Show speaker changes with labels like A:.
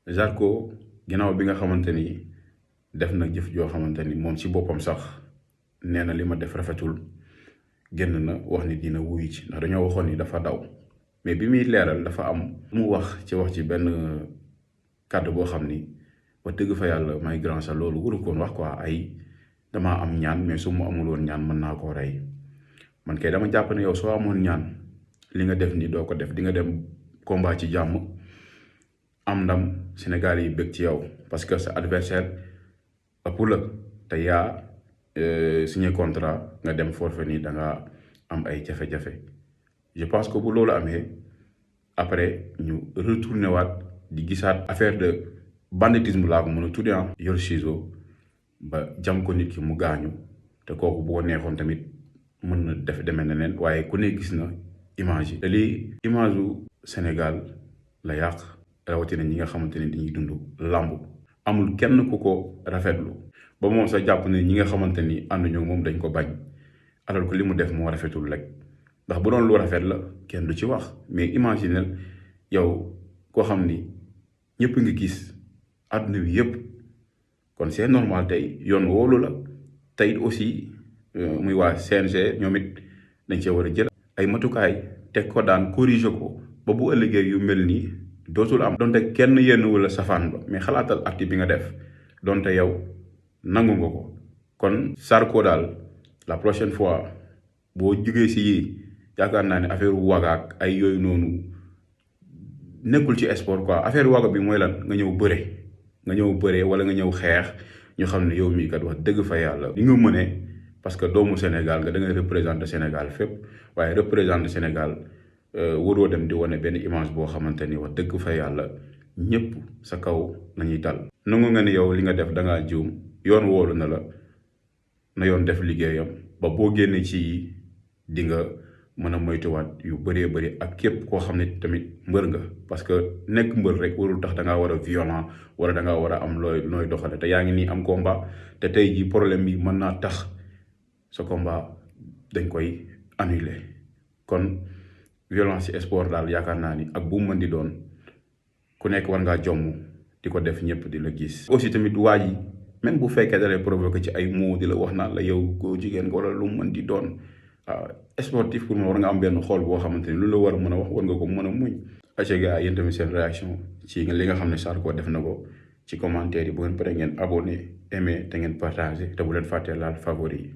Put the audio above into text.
A: Zarko ginnaaw bi nga xamante ni def na jëf joo xamante ni moom ci boppam sax nee na li ma def rafetul génn na wax ni dina wuyu ci ndax dañoo waxoon ni dafa daw mais bi muy leeral dafa am mu wax ci benn kàddu boo xam ni wax dëgg fa yàlla may grand sa loolu waru koon wax quoi ay damaa am ñaan mais su ma amul woon ñaan mën naa koo rey man kay dama jàpp ne yow soo amoon ñaan li nga def ni doo ko def di nga dem combat ci jàmm am ndam Sénégal yi bëgg ci yow parce que sa adversaire ëpp la te yaa signé contrat nga dem forfait nii da nga am ay jafe-jafe je pense que bu loolu amee après ñu retourné waat di gisaat affaire de banditisme laa ko mën a tuddee yor ciseau ba jam ko nit ki mu gaañu te kooku boo neexoon tamit mën na def demee neneen waaye ku ne gis na image yi te lii image u Sénégal la yàq rawatina ñi nga xamante ne dañuy dund làmb amul kenn ku ko rafetlu ba moom sax jàpp ne ñi nga xamante ni ànduñu moom dañ ko bañ alors que li mu def moo rafetul rek ndax bu doon lu rafet la kenn du ci wax mais imaginel yow koo xam ni ñëpp ngi gis àdduna bi yëpp kon c'est normal tey yoon woolu la tey aussi muy waa CNG ñoom it dañ cee war a jël ay matukaay teg ko daan corriger ko ba bu ëllëgee yu mel nii dootul am donte kenn yenn wala safaan ba mais xalaatal acte bi nga def donte yow nangu nga ko kon Zarko daal la prochaine fois boo jugee si yii yaakaar naa ne affaire wagaak ay yooyu noonu nekkul ci sport quoi affaire waga bi mooy lan nga ñëw bëre wala nga ñëw xeex ñu xam ne yow mii kat wax dëgg fa yàlla li nga mëne parce que doomu Sénégal nga da ngay représenter Sénégal fépp waaye représenter Sénégal waroo dem di wane benn image boo xamante ni wax dëgg fa yàlla ñëpp sa kaw nañuy dal nangu nga ne yow li nga def da ngaa juum yoon woolu na la na yoon def liggéeyam ba boo génnee ci di nga mën a moytuwaat yu bëree bëri ak képp koo xam ne tamit mbër nga parce que nekk mbër rek warul tax da ngaa war a violent wala da ngaa war a am looy doxale te yaa ngi nii am combat te tey jii problème bi mën naa tax sa combat dañ koy annuler kon violence ci sport daal yaakaar naa ni ak bu mu mën di doon ku nekk war ngaa jomm di ko def ñëpp di la gis. aussi tamit waa ji même bu fekkee da lay provoqué ci ay mots di la wax naan la yow góor jigéen nga wala lu mu mën di doon waaw sportif pour moi war nga am benn xool boo xamante ni lu la war a mën a wax war nga ko mën a muñ. aca gars yéen tamit seen réaction ci li nga xam ne Zarko def na ko ci commentaire yi bu ngeen pare ngeen abonné aimé te ngeen partagé te bu leen fàttee laal favori yi.